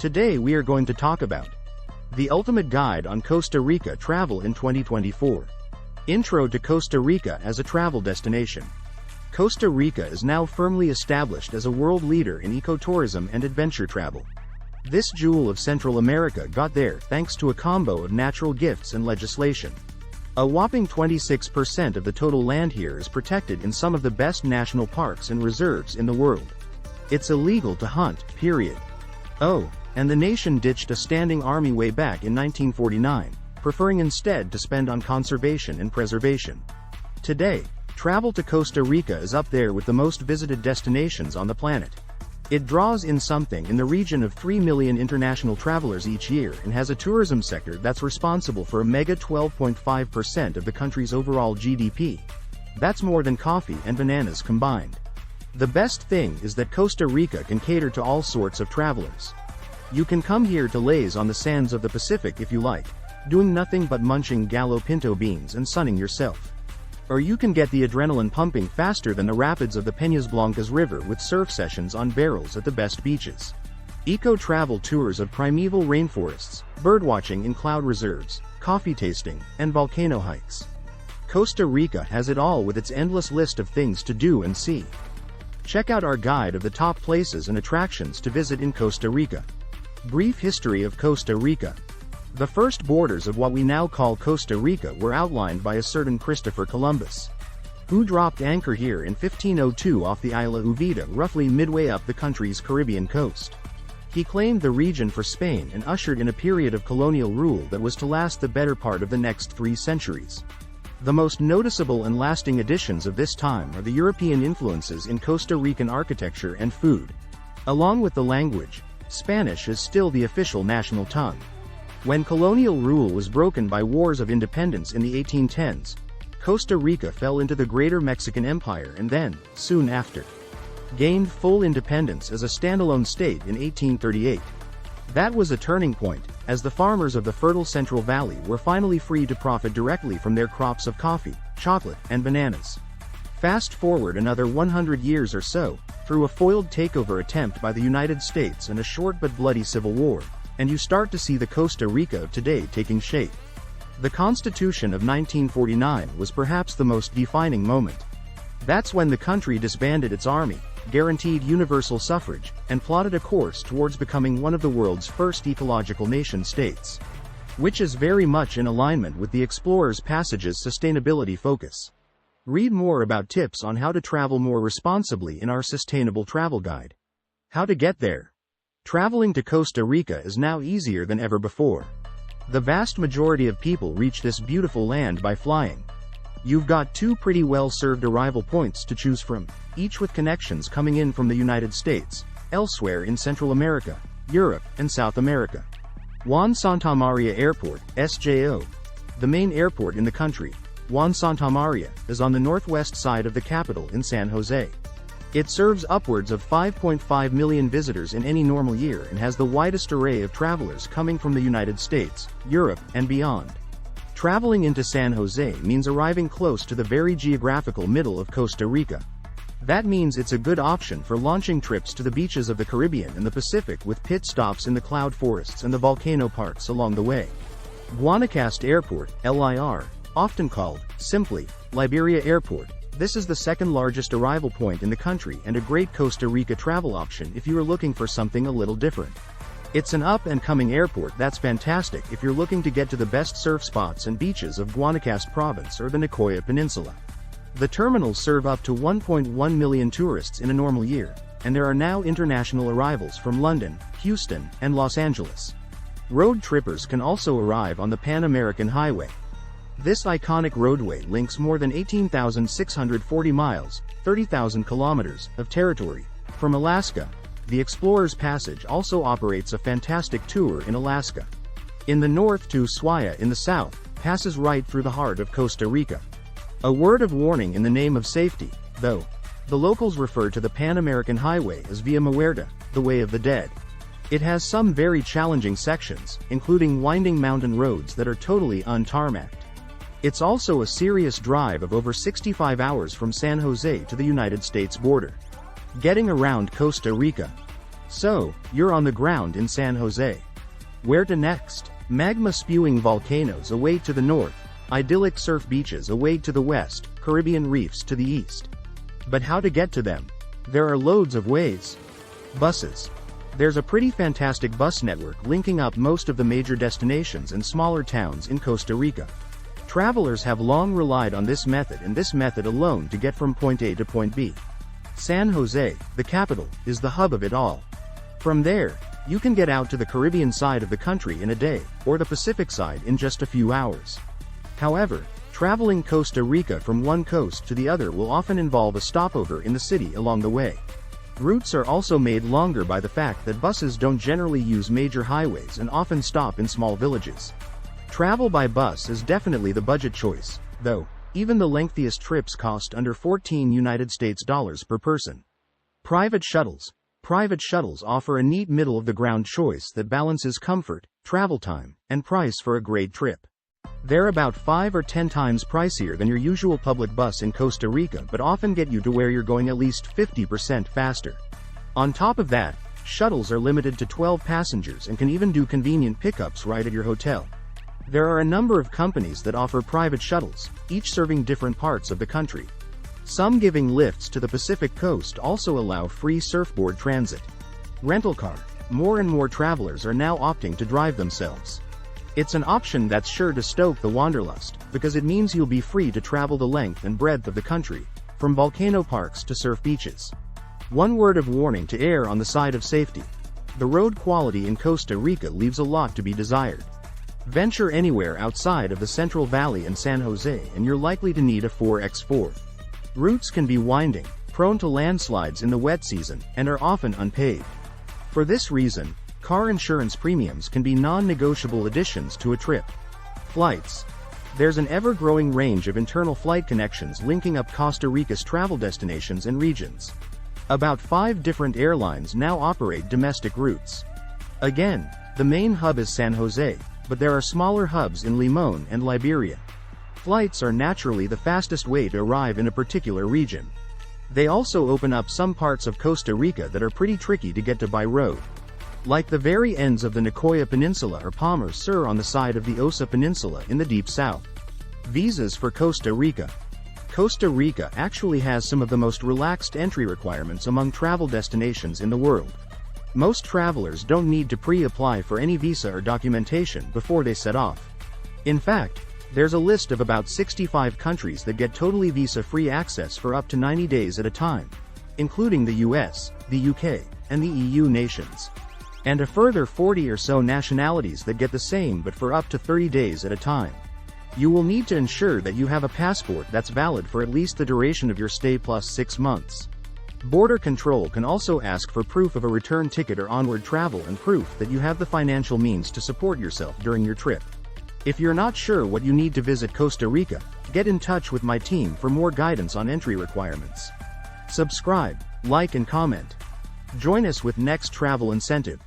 Today we are going to talk about the ultimate guide on Costa Rica travel in 2024. Intro to Costa Rica as a travel destination. Costa Rica is now firmly established as a world leader in ecotourism and adventure travel. This jewel of Central America got there thanks to a combo of natural gifts and legislation. A whopping 26% of the total land here is protected in some of the best national parks and reserves in the world. It's illegal to hunt, period. Oh, and the nation ditched a standing army way back in 1949, preferring instead to spend on conservation and preservation. Today, travel to Costa Rica is up there with the most visited destinations on the planet. It draws in something in the region of 3 million international travelers each year and has a tourism sector that's responsible for a mega 12.5% of the country's overall GDP. That's more than coffee and bananas combined. The best thing is that Costa Rica can cater to all sorts of travelers. You can come here to laze on the sands of the Pacific if you like, doing nothing but munching gallo pinto beans and sunning yourself. Or you can get the adrenaline pumping faster than the rapids of the Peñas Blancas River with surf sessions on barrels at the best beaches. Eco-travel tours of primeval rainforests, birdwatching in cloud reserves, coffee tasting, and volcano hikes. Costa Rica has it all with its endless list of things to do and see. Check out our guide of the top places and attractions to visit in Costa Rica. Brief history of Costa Rica. The first borders of what we now call Costa Rica were outlined by a certain Christopher Columbus, who dropped anchor here in 1502 off the Isla Uvita, roughly midway up the country's Caribbean coast. He claimed the region for Spain and ushered in a period of colonial rule that was to last the better part of the next 3 centuries. The most noticeable and lasting additions of this time are the European influences in Costa Rican architecture and food. Along with the language, Spanish is still the official national tongue. When colonial rule was broken by wars of independence in the 1810s, Costa Rica fell into the Greater Mexican Empire and then, soon after, gained full independence as a standalone state in 1838. That was a turning point, as the farmers of the fertile Central Valley were finally free to profit directly from their crops of coffee, chocolate, and bananas. Fast forward another 100 years or so, through a foiled takeover attempt by the United States and a short but bloody civil war, and you start to see the Costa Rica of today taking shape. The Constitution of 1949 was perhaps the most defining moment. That's when the country disbanded its army, guaranteed universal suffrage, and plotted a course towards becoming one of the world's first ecological nation-states. Which is very much in alignment with the Explorer's Passage's sustainability focus. Read more about tips on how to travel more responsibly in our sustainable travel guide. How to get there. Traveling to Costa Rica is now easier than ever before. The vast majority of people reach this beautiful land by flying. You've got 2 pretty well-served arrival points to choose from, each with connections coming in from the United States, elsewhere in Central America, Europe, and South America. Juan Santamaria Airport, SJO. The main airport in the country, Juan Santamaria, is on the northwest side of the capital in San Jose. It serves upwards of 5.5 million visitors in any normal year and has the widest array of travelers coming from the United States, Europe, and beyond. Traveling into San Jose means arriving close to the very geographical middle of Costa Rica. That means it's a good option for launching trips to the beaches of the Caribbean and the Pacific with pit stops in the cloud forests and the volcano parks along the way. Guanacaste Airport, LIR, often called, simply, Liberia Airport. This is the second largest arrival point in the country and a great Costa Rica travel option if you are looking for something a little different. It's an up-and-coming airport that's fantastic if you're looking to get to the best surf spots and beaches of Guanacaste Province or the Nicoya Peninsula. The terminals serve up to 1.1 million tourists in a normal year, and there are now international arrivals from London, Houston, and Los Angeles. Road trippers can also arrive on the Pan American Highway. This iconic roadway links more than 18,640 miles, 30,000 kilometers, of territory. From Alaska, the Explorer's Passage also operates a fantastic tour in Alaska. In the north to Ushuaia in the south, passes right through the heart of Costa Rica. A word of warning in the name of safety, though. The locals refer to the Pan American Highway as Via Muerta, the Way of the Dead. It has some very challenging sections, including winding mountain roads that are totally untarmacked. It's also a serious drive of over 65 hours from San Jose to the United States border. Getting around Costa Rica. So, you're on the ground in San Jose. Where to next? Magma-spewing volcanoes await to the north, idyllic surf beaches await to the west, Caribbean reefs to the east. But how to get to them? There are loads of ways. Buses. There's a pretty fantastic bus network linking up most of the major destinations and smaller towns in Costa Rica. Travelers have long relied on this method and this method alone to get from point A to point B. San Jose, the capital, is the hub of it all. From there, you can get out to the Caribbean side of the country in a day, or the Pacific side in just a few hours. However, traveling Costa Rica from one coast to the other will often involve a stopover in the city along the way. Routes are also made longer by the fact that buses don't generally use major highways and often stop in small villages. Travel by bus is definitely the budget choice, though. Even the lengthiest trips cost under $14 per person. Private shuttles. Private shuttles offer a neat middle-of-the-ground choice that balances comfort, travel time, and price for a great trip. They're about 5 or 10 times pricier than your usual public bus in Costa Rica but often get you to where you're going at least 50% faster. On top of that, shuttles are limited to 12 passengers and can even do convenient pickups right at your hotel. There are a number of companies that offer private shuttles, each serving different parts of the country. Some giving lifts to the Pacific coast also allow free surfboard transit. Rental car. More and more travelers are now opting to drive themselves. It's an option that's sure to stoke the wanderlust, because it means you'll be free to travel the length and breadth of the country, from volcano parks to surf beaches. One word of warning to err on the side of safety. The road quality in Costa Rica leaves a lot to be desired. Venture anywhere outside of the Central Valley and San Jose and you're likely to need a 4x4. Routes can be winding, prone to landslides in the wet season, and are often unpaved. For this reason, car insurance premiums can be non-negotiable additions to a trip. Flights. There's an ever-growing range of internal flight connections linking up Costa Rica's travel destinations and regions. About 5 different airlines now operate domestic routes. Again, the main hub is San Jose, but there are smaller hubs in Limon and Liberia. Flights are naturally the fastest way to arrive in a particular region. They also open up some parts of Costa Rica that are pretty tricky to get to by road. Like the very ends of the Nicoya Peninsula or Palmer Sur on the side of the Osa Peninsula in the deep south. Visas for Costa Rica. Costa Rica actually has some of the most relaxed entry requirements among travel destinations in the world. Most travelers don't need to pre-apply for any visa or documentation before they set off. In fact, there's a list of about 65 countries that get totally visa-free access for up to 90 days at a time, including the US, the UK, and the EU nations. And a further 40 or so nationalities that get the same but for up to 30 days at a time. You will need to ensure that you have a passport that's valid for at least the duration of your stay plus 6 months. Border control can also ask for proof of a return ticket or onward travel and proof that you have the financial means to support yourself during your trip. If you're not sure what you need to visit Costa Rica, get in touch with my team for more guidance on entry requirements. Subscribe, like and comment. Join us with next travel incentive.